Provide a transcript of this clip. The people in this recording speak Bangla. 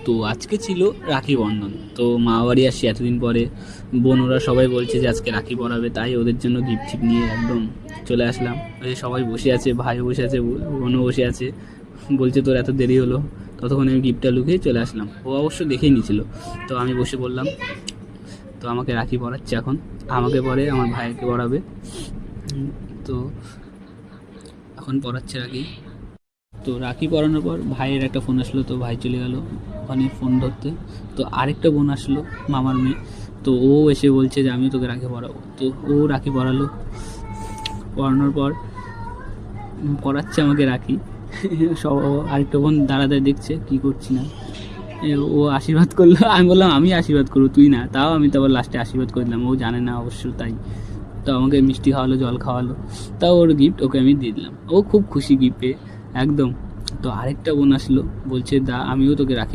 তো আজকে ছিল রাখি বন্ধন, তো মা বাড়ি আসছি এতদিন পরে। বোন ওরা সবাই বলছে যে আজকে রাখি পরাবে, তাই ওদের জন্য গিফট টিপ নিয়ে একদম চলে আসলাম। ওই সবাই বসে আছে, ভাইও বসে আছে, বোনও বসে আছে। বলছে তোর এত দেরি হলো, ততক্ষণে আমি গিফটটা লুকিয়ে চলে আসলাম। ও অবশ্য দেখেই নিয়েছিল। তো আমি বসে পড়লাম। তো আমাকে রাখি পরাচ্ছে এখন, আমাকে পরে আমার ভাইকে পরাবে। তো এখন পরাচ্ছে রাখি। তো রাখি পরানোর পর ভাইয়ের একটা ফোন আসলো, তো ভাই চলে গেল ওখানে ফোন ধরতে। তো আরেকটা বোন আসলো, মামার মেয়ে। তো ও এসে বলছে যে আমি তোকে রাখি পরাবো। তো ও রাখি পরালো। পরানোর পর পরাচ্ছে আমাকে রাখি। সব আরেকটা বোন দাঁড়াতে দেখছে কি করছি না। ও আশীর্বাদ করলো, আমি বললাম আমি আশীর্বাদ করবো তুই না, তাও আমি তারপর লাস্টে আশীর্বাদ করে দিলাম। ও জানে না অবশ্য, তাই। তো আমাকে মিষ্টি খাওয়ালো, জল খাওয়ালো। তাও ওর গিফট ওকে আমি দিয়ে দিলাম, ও খুব খুশি গিফট পেয়ে একদম। তো আরেকটা বোন আসলো, বলছে দা আমিও তোকে রাখি